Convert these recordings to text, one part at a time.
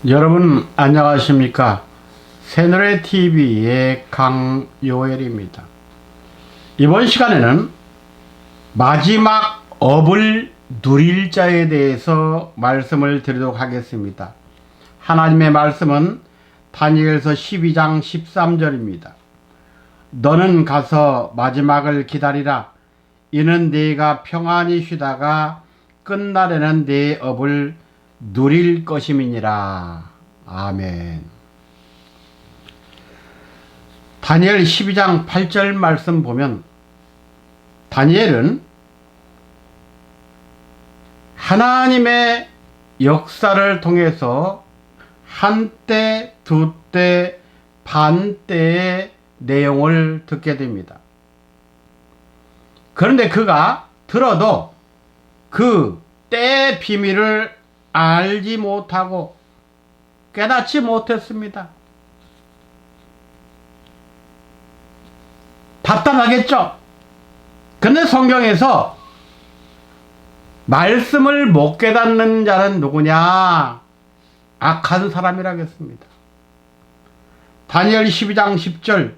여러분 안녕하십니까? 새노래TV의 강요엘입니다. 이번 시간에는 마지막 업을 누릴 자에 대해서 말씀을 드리도록 하겠습니다. 하나님의 말씀은 다니엘서 12장 13절입니다. 너는 가서 마지막을 기다리라. 이는 네가 평안히 쉬다가 끝날에는 네 업을 누릴 것임이니라. 아멘. 다니엘 12장 8절 말씀 보면 다니엘은 하나님의 역사를 통해서 한때, 두때, 반때의 내용을 듣게 됩니다. 그런데 그가 들어도 그 때의 비밀을 알지 못하고 깨닫지 못했습니다. 답답하겠죠? 근데 성경에서 말씀을 못 깨닫는 자는 누구냐? 악한 사람이라겠습니다. 다니엘 12장 10절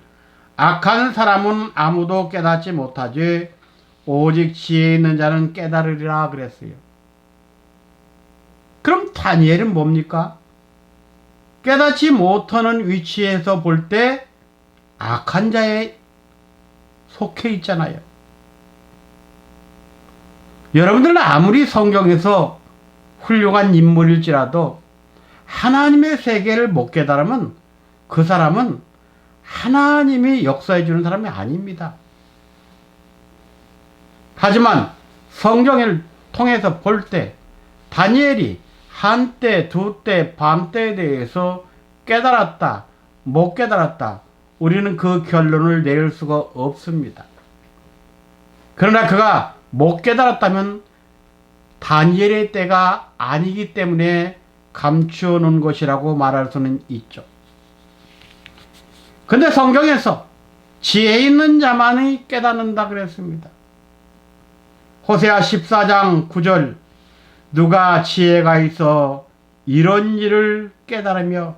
악한 사람은 아무도 깨닫지 못하지 오직 지혜 있는 자는 깨달으리라 그랬어요. 그럼 다니엘은 뭡니까? 깨닫지 못하는 위치에서 볼 때 악한 자에 속해 있잖아요. 여러분들은 아무리 성경에서 훌륭한 인물일지라도 하나님의 세계를 못 깨달으면 그 사람은 하나님이 역사해 주는 사람이 아닙니다. 하지만 성경을 통해서 볼 때 다니엘이 한때, 두때, 반때에 대해서 깨달았다, 못 깨달았다, 우리는 그 결론을 내릴 수가 없습니다. 그러나 그가 못 깨달았다면 다니엘의 때가 아니기 때문에 감추어 놓은 것이라고 말할 수는 있죠. 근데 성경에서 지혜 있는 자만이 깨닫는다 그랬습니다. 호세아 14장 9절 누가 지혜가 있어 이런 일을 깨달으며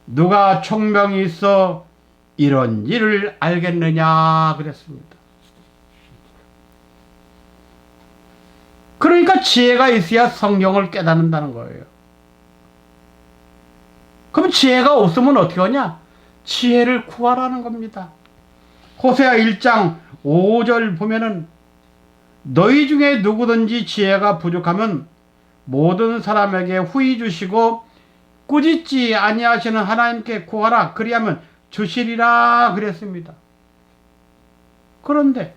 누가 총명이 있어 이런 일을 알겠느냐 그랬습니다. 그러니까 지혜가 있어야 성경을 깨닫는다는 거예요. 그럼 지혜가 없으면 어떻게 하냐? 지혜를 구하라는 겁니다. 호세아 1장 5절 보면은 너희 중에 누구든지 지혜가 부족하면 모든 사람에게 후히 주시고 꾸짖지 아니하시는 하나님께 구하라. 그리하면 주시리라 그랬습니다. 그런데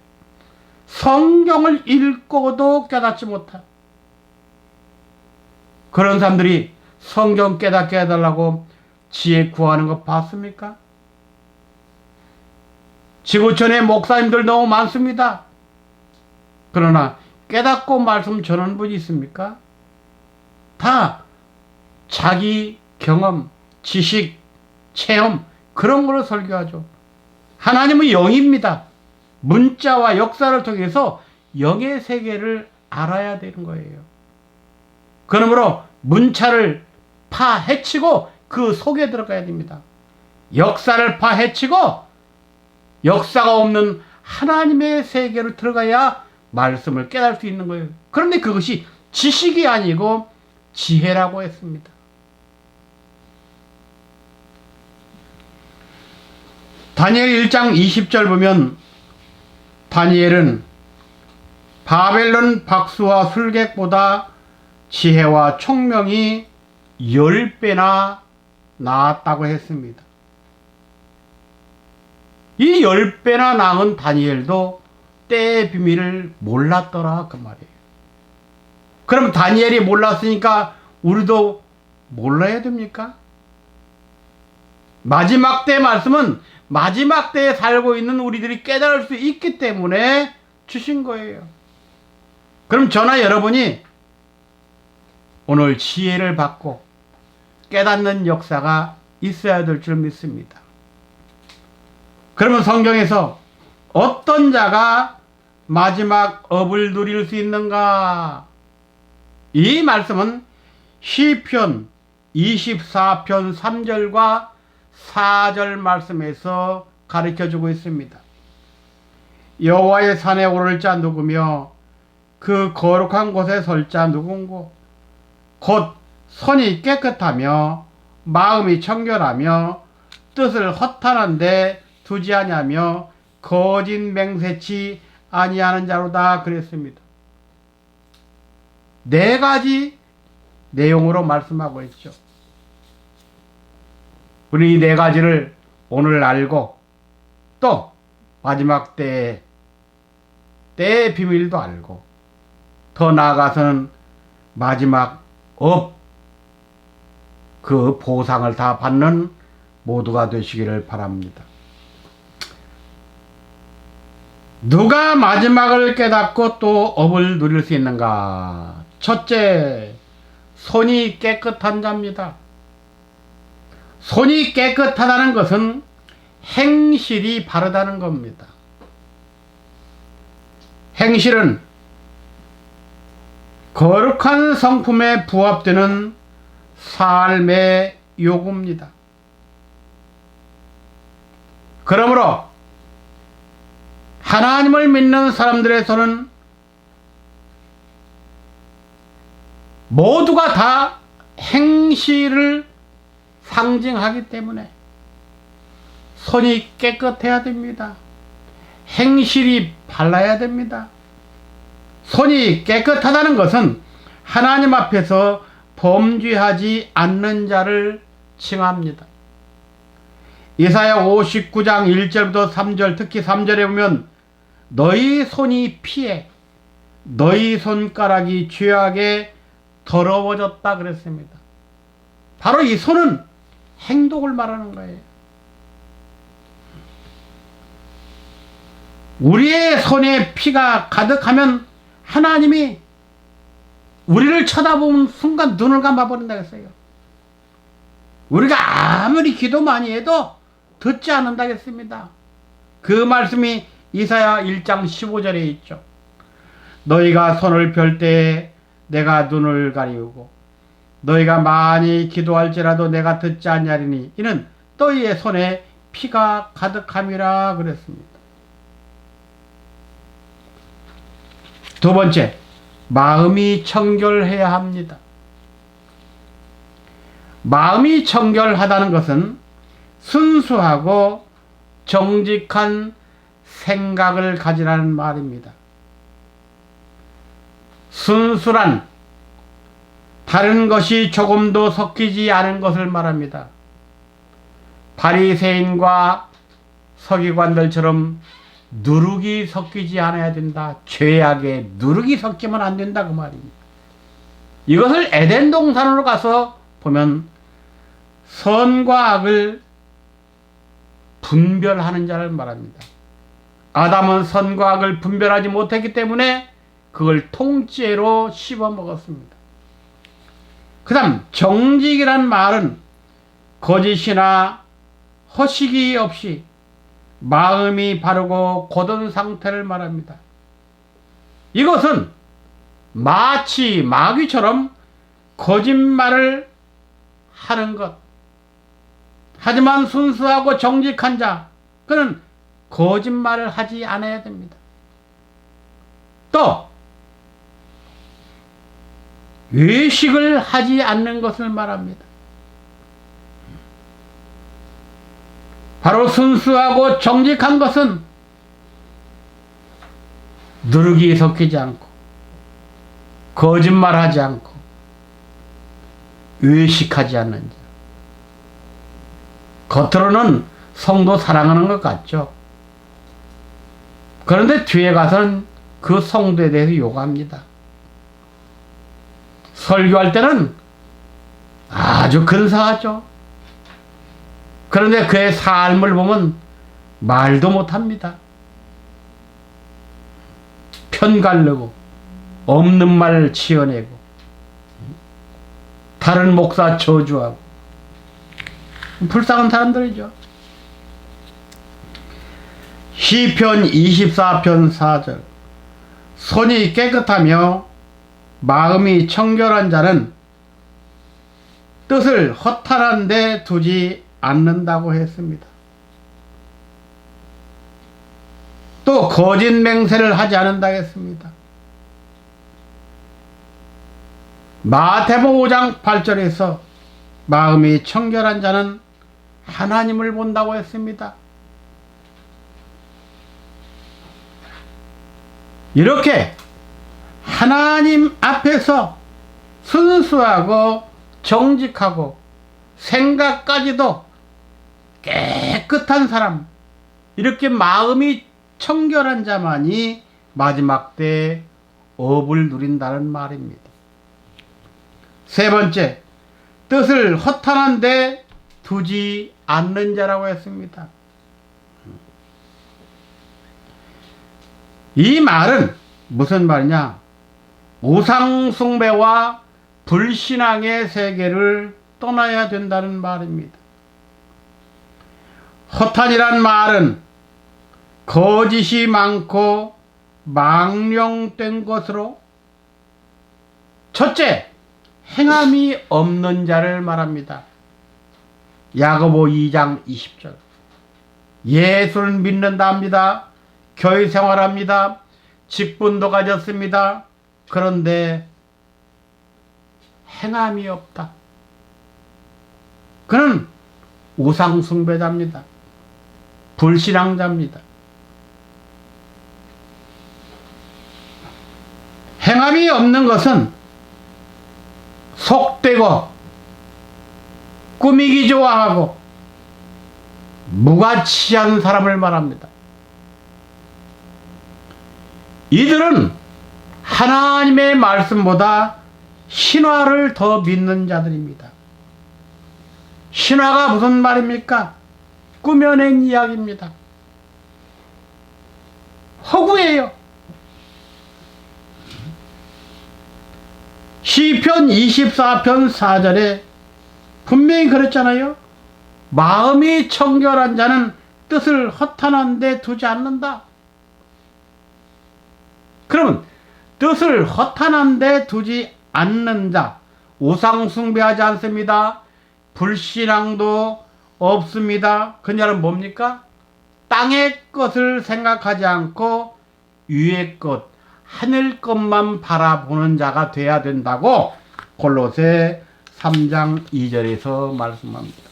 성경을 읽고도 깨닫지 못한 그런 사람들이 성경 깨닫게 해달라고 지혜 구하는 거 봤습니까? 지구촌에 목사님들 너무 많습니다. 그러나 깨닫고 말씀 전하는 분이 있습니까? 다 자기 경험, 지식, 체험 그런 걸로 설교하죠. 하나님은 영입니다. 문자와 역사를 통해서 영의 세계를 알아야 되는 거예요. 그러므로 문자를 파헤치고 그 속에 들어가야 됩니다. 역사를 파헤치고 역사가 없는 하나님의 세계로 들어가야 말씀을 깨달을 수 있는 거예요. 그런데 그것이 지식이 아니고 지혜라고 했습니다. 다니엘 1장 20절 보면 다니엘은 바벨론 박수와 술객보다 지혜와 총명이 10배나 나았다고 했습니다. 이 10배나 나은 다니엘도 때의 비밀을 몰랐더라 그 말이에요. 그럼 다니엘이 몰랐으니까 우리도 몰라야 됩니까? 마지막 때 말씀은 마지막 때에 살고 있는 우리들이 깨달을 수 있기 때문에 주신 거예요. 그럼 저나 여러분이 오늘 지혜를 받고 깨닫는 역사가 있어야 될 줄 믿습니다. 그러면 성경에서 어떤 자가 마지막 업을 누릴 수 있는가? 이 말씀은 시편 24편 3절과 4절 말씀에서 가르쳐주고 있습니다. 여호와의 산에 오를 자 누구며 그 거룩한 곳에 설 자 누군고 곧 손이 깨끗하며 마음이 청결하며 뜻을 허탄한데 두지 아니하며 거짓 맹세치 아니하는 자로다 그랬습니다. 네 가지 내용으로 말씀하고 있죠. 우리 이 네 가지를 오늘 알고 또 마지막 때의 비밀도 알고 더 나아가서는 마지막 그 보상을 다 받는 모두가 되시기를 바랍니다. 누가 마지막을 깨닫고 또 업을 누릴 수 있는가? 첫째, 손이 깨끗한 자입니다. 손이 깨끗하다는 것은 행실이 바르다는 겁니다. 행실은 거룩한 성품에 부합되는 삶의 요구입니다. 그러므로 하나님을 믿는 사람들의 손은 모두가 다 행실을 상징하기 때문에 손이 깨끗해야 됩니다. 행실이 발라야 됩니다. 손이 깨끗하다는 것은 하나님 앞에서 범죄하지 않는 자를 칭합니다. 이사야 59장 1절부터 3절, 특히 3절에 보면 너희 손이 피해 너희 손가락이 죄악에 더러워졌다 그랬습니다. 바로 이 손은 행동을 말하는 거예요. 우리의 손에 피가 가득하면 하나님이 우리를 쳐다보는 순간 눈을 감아버린다 했어요. 우리가 아무리 기도 많이 해도 듣지 않는다겠습니다. 그 말씀이 이사야 1장 15절에 있죠. 너희가 손을 펼 때에 내가 눈을 가리우고 너희가 많이 기도할지라도 내가 듣지 아니하리니 이는 너희의 손에 피가 가득함이라 그랬습니다. 두 번째, 마음이 청결해야 합니다. 마음이 청결하다는 것은 순수하고 정직한 생각을 가지라는 말입니다. 순수란 다른 것이 조금도 섞이지 않은 것을 말합니다. 바리새인과 서기관들처럼 누룩이 섞이지 않아야 된다. 죄악에 누룩이 섞이면 안 된다 그 말입니다. 이것을 에덴 동산으로 가서 보면 선과 악을 분별하는 자를 말합니다. 아담은 선과 악을 분별하지 못했기 때문에 그걸 통째로 씹어 먹었습니다. 그 다음 정직이란 말은 거짓이나 허식이 없이 마음이 바르고 곧은 상태를 말합니다. 이것은 마치 마귀처럼 거짓말을 하는 것. 하지만 순수하고 정직한 자, 그는 거짓말을 하지 않아야 됩니다. 또 외식을 하지 않는 것을 말합니다. 바로 순수하고 정직한 것은 누룩이 섞이지 않고 거짓말하지 않고 외식하지 않는 자. 겉으로는 성도 사랑하는 것 같죠. 그런데 뒤에 가서는 그 성도에 대해서 욕합니다. 설교할 때는 아주 근사하죠. 그런데 그의 삶을 보면 말도 못합니다. 편가르고 없는 말 치어내고 다른 목사 저주하고 불쌍한 사람들이죠. 시편 24편 4절 손이 깨끗하며 마음이 청결한 자는 뜻을 허탄한 데 두지 않는다고 했습니다. 또 거짓 맹세를 하지 않는다 했습니다. 마태복음 5장 8절에서 마음이 청결한 자는 하나님을 본다고 했습니다. 이렇게 하나님 앞에서 순수하고 정직하고 생각까지도 깨끗한 사람, 이렇게 마음이 청결한 자만이 마지막 때 업을 누린다는 말입니다. 세 번째, 뜻을 허탄한 데 두지 않는 자라고 했습니다. 이 말은 무슨 말이냐? 우상숭배와 불신앙의 세계를 떠나야 된다는 말입니다. 허탄이란 말은 거짓이 많고 망령된 것으로, 첫째, 행함이 없는 자를 말합니다. 야고보 2장 20절. 예수를 믿는다 합니다. 교회 생활합니다. 직분도 가졌습니다. 그런데 행함이 없다. 그는 우상숭배자입니다. 불신앙자입니다. 행함이 없는 것은 속되고 꾸미기 좋아하고 무가치한 사람을 말합니다. 이들은 하나님의 말씀보다 신화를 더 믿는 자들입니다. 신화가 무슨 말입니까? 꾸며낸 이야기입니다. 허구예요. 시편 24편 4절에 분명히 그랬잖아요. 마음이 청결한 자는 뜻을 허탄한 데 두지 않는다. 그러면 뜻을 허탄한 데 두지 않는 자, 우상 숭배하지 않습니다. 불신앙도 없습니다. 그녀는 뭡니까? 땅의 것을 생각하지 않고 위의 것, 하늘 것만 바라보는 자가 돼야 된다고 골로새 3장 2절에서 말씀합니다.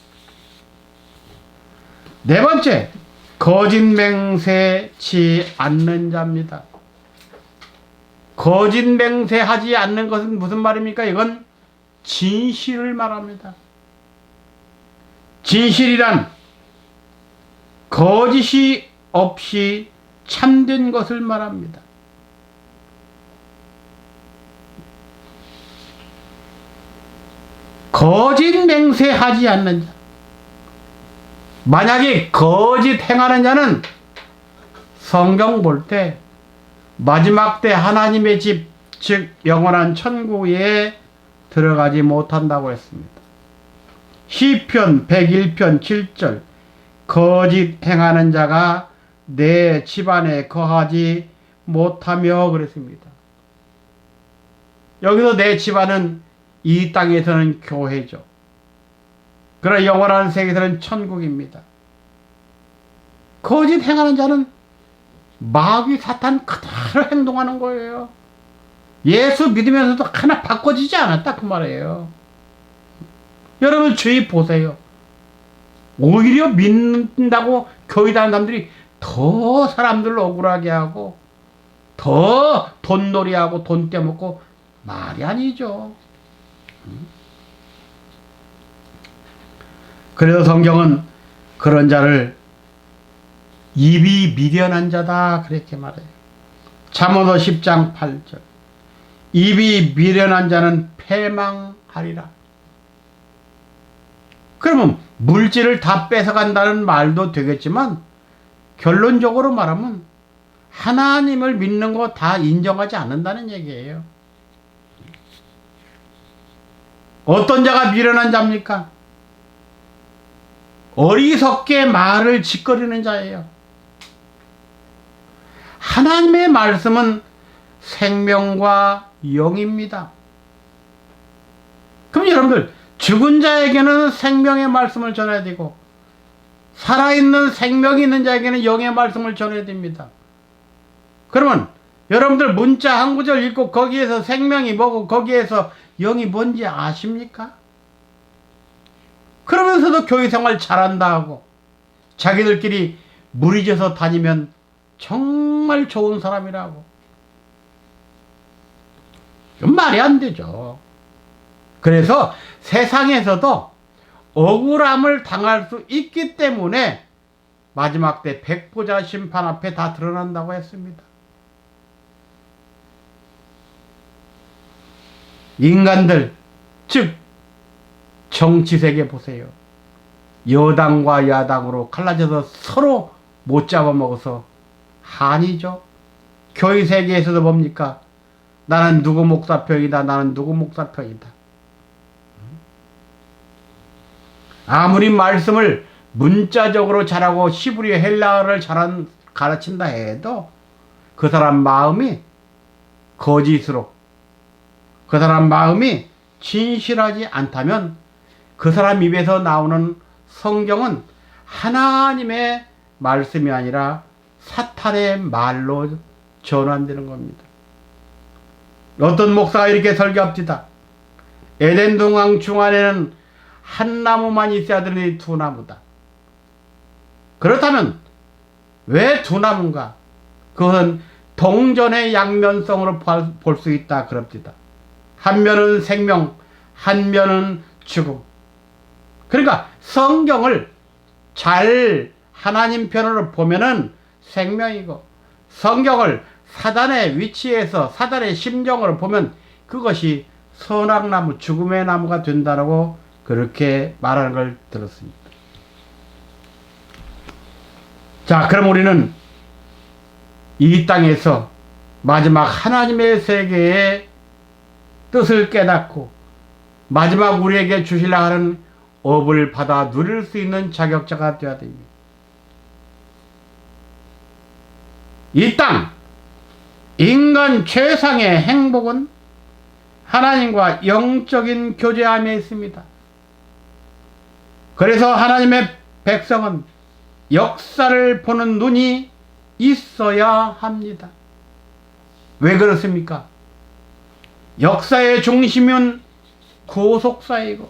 네 번째, 거짓 맹세치 않는 자입니다. 거짓 맹세하지 않는 것은 무슨 말입니까? 이건 진실을 말합니다. 진실이란 거짓이 없이 참된 것을 말합니다. 거짓 맹세하지 않는 자. 만약에 거짓 행하는 자는 성경 볼 때 마지막 때 하나님의 집, 즉 영원한 천국에 들어가지 못한다고 했습니다. 시편 101편 7절. 거짓 행하는 자가 내 집안에 거하지 못하며 그랬습니다. 여기서 내 집안은 이 땅에서는 교회죠. 그러나 영원한 세계에서는 천국입니다. 거짓 행하는 자는 마귀 사탄 그대로 행동하는 거예요. 예수 믿으면서도 하나 바꿔지지 않았다 그 말이에요. 여러분 주의 보세요. 오히려 믿는다고 교회 다니는 사람들이 더 사람들을 억울하게 하고 더 돈놀이하고 돈 떼먹고 말이 아니죠. 그래서 성경은 그런 자를 입이 미련한 자다 그렇게 말해요. 잠언서 10장 8절. 입이 미련한 자는 패망하리라. 그러면 물질을 다 뺏어간다는 말도 되겠지만 결론적으로 말하면 하나님을 믿는 거 다 인정하지 않는다는 얘기예요. 어떤 자가 미련한 자입니까? 어리석게 말을 짓거리는 자예요. 하나님의 말씀은 생명과 영입니다. 그럼 여러분들 죽은 자에게는 생명의 말씀을 전해야 되고 살아있는 생명이 있는 자에게는 영의 말씀을 전해야 됩니다. 그러면 여러분들 문자 한 구절 읽고 거기에서 생명이 뭐고 거기에서 영이 뭔지 아십니까? 그러면서도 교회생활 잘한다 하고 자기들끼리 무리져서 다니면 정말 좋은 사람이라고. 이건 말이 안 되죠. 그래서 세상에서도 억울함을 당할 수 있기 때문에 마지막 때 백보자 심판 앞에 다 드러난다고 했습니다. 인간들, 즉 정치세계 보세요. 여당과 야당으로 갈라져서 서로 못 잡아먹어서 한이죠. 교회세계에서도 뭡니까? 나는 누구 목사편이다. 나는 누구 목사편이다. 아무리 말씀을 문자적으로 잘하고 히브리 헬라어를 가르친다 해도 그 사람 마음이 거짓으로, 그 사람 마음이 진실하지 않다면 그 사람 입에서 나오는 성경은 하나님의 말씀이 아니라 사탄의 말로 전환되는 겁니다. 어떤 목사가 이렇게 설교합니다. 에덴 동강 중앙에는 한 나무만 있어야 되니 두 나무다. 그렇다면 왜 두 나무인가? 그것은 동전의 양면성으로 볼 수 있다 그럽니다. 한 면은 생명, 한 면은 죽음. 그러니까 성경을 잘 하나님 편으로 보면은 생명이고, 성경을 사단의 위치에서 사단의 심정으로 보면 그것이 선악나무, 죽음의 나무가 된다라고 그렇게 말하는 걸 들었습니다. 자, 그럼 우리는 이 땅에서 마지막 하나님의 세계의 뜻을 깨닫고 마지막 우리에게 주시려 하는 업을 받아 누릴 수 있는 자격자가 되어야 됩니다. 이 땅, 인간 최상의 행복은 하나님과 영적인 교제함에 있습니다. 그래서 하나님의 백성은 역사를 보는 눈이 있어야 합니다. 왜 그렇습니까? 역사의 중심은 구속사이고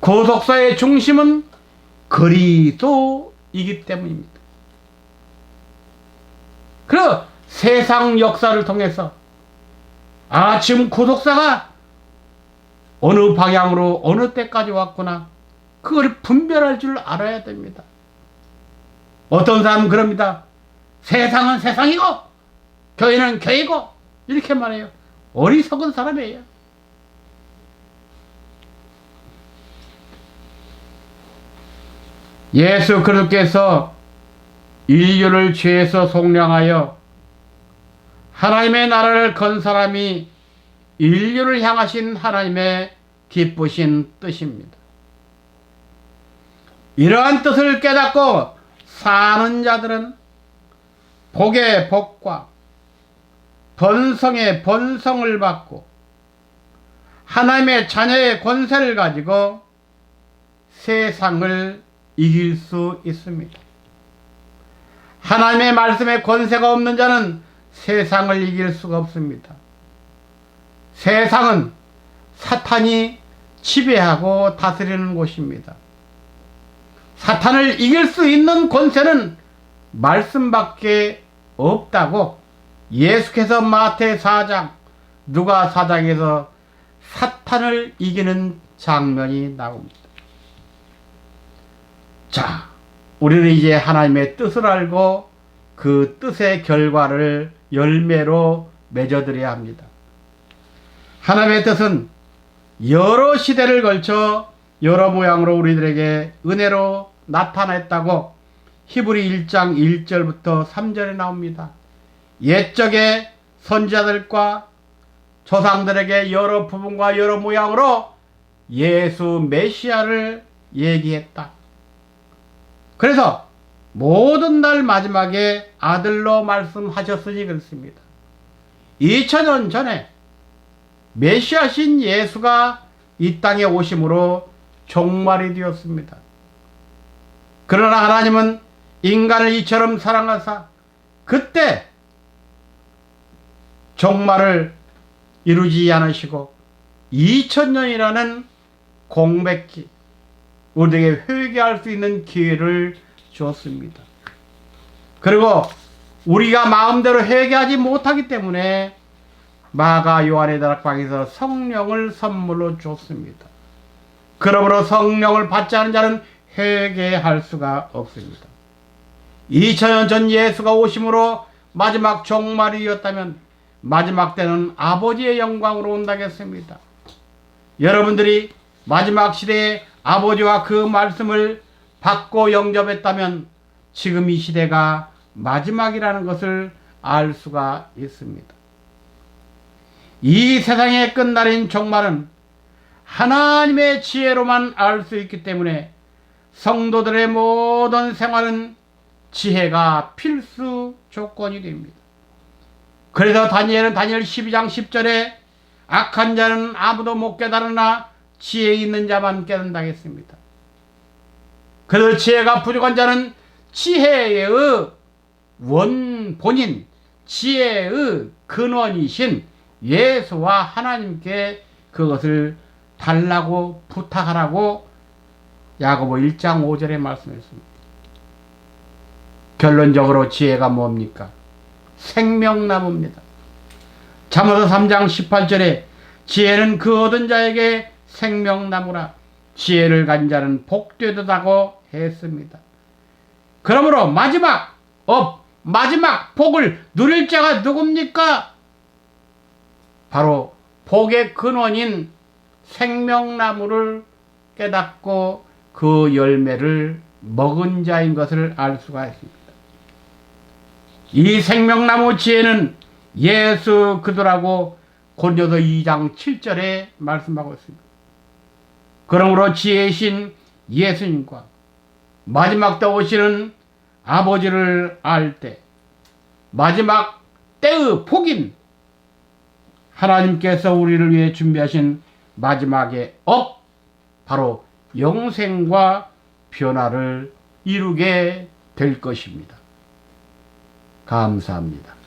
구속사의 중심은 그리스도이기 때문입니다. 그래서 세상 역사를 통해서 지금 구속사가 어느 방향으로 어느 때까지 왔구나, 그걸 분별할 줄 알아야 됩니다. 어떤 사람은 그럽니다. 세상은 세상이고 교회는 교회고 이렇게 말해요. 어리석은 사람이에요. 예수 그리스도께서 인류를 죄에서 속량하여 하나님의 나라를 건 사람이 인류를 향하신 하나님의 기쁘신 뜻입니다. 이러한 뜻을 깨닫고 사는 자들은 복의 복과 번성의 번성을 받고 하나님의 자녀의 권세를 가지고 세상을 이길 수 있습니다. 하나님의 말씀에 권세가 없는 자는 세상을 이길 수가 없습니다. 세상은 사탄이 지배하고 다스리는 곳입니다. 사탄을 이길 수 있는 권세는 말씀밖에 없다고 예수께서 마태 4장, 누가 4장에서 사탄을 이기는 장면이 나옵니다. 자, 우리는 이제 하나님의 뜻을 알고 그 뜻의 결과를 열매로 맺어드려야 합니다. 하나님의 뜻은 여러 시대를 걸쳐 여러 모양으로 우리들에게 은혜로 나타냈다고 히브리 1장 1절부터 3절에 나옵니다. 옛적의 선지자들과 조상들에게 여러 부분과 여러 모양으로 예수 메시아를 얘기했다. 그래서 모든 날 마지막에 아들로 말씀하셨으니 그렇습니다. 2000년 전에 메시아신 예수가 이 땅에 오심으로 종말이 되었습니다. 그러나 하나님은 인간을 이처럼 사랑하사 그때 종말을 이루지 않으시고 2000년이라는 공백기, 우리에게 회개할 수 있는 기회를 주었습니다. 그리고 우리가 마음대로 회개하지 못하기 때문에 마가 요한의 다락방에서 성령을 선물로 줬습니다. 그러므로 성령을 받지 않은 자는 회개할 수가 없습니다. 2000년 전 예수가 오심으로 마지막 종말이었다면 마지막 때는 아버지의 영광으로 온다겠습니다. 여러분들이 마지막 시대에 아버지와 그 말씀을 받고 영접했다면 지금 이 시대가 마지막이라는 것을 알 수가 있습니다. 이 세상의 끝날인 종말은 하나님의 지혜로만 알 수 있기 때문에 성도들의 모든 생활은 지혜가 필수 조건이 됩니다. 그래서 다니엘은 다니엘 12장 10절에 악한 자는 아무도 못 깨달으나 지혜 있는 자만 깨닫는다 했습니다. 그래서 지혜가 부족한 자는 지혜의 본인, 지혜의 근원이신 예수와 하나님께 그것을 달라고 부탁하라고 야고보 1장 5절에 말씀했습니다. 결론적으로 지혜가 뭡니까? 생명나무입니다. 잠언서 3장 18절에 지혜는 그 얻은 자에게 생명나무라, 지혜를 가진 자는 복되도다고 했습니다. 그러므로 마지막 복을 누릴 자가 누굽니까? 바로 복의 근원인 생명나무를 깨닫고 그 열매를 먹은 자인 것을 알 수가 있습니다. 이 생명나무 지혜는 예수 그리스도라고 고린도서 2장 7절에 말씀하고 있습니다. 그러므로 지혜이신 예수님과 마지막 때 오시는 아버지를 알 때 마지막 때의 복인 하나님께서 우리를 위해 준비하신 마지막의 바로 영생과 변화를 이루게 될 것입니다. 감사합니다.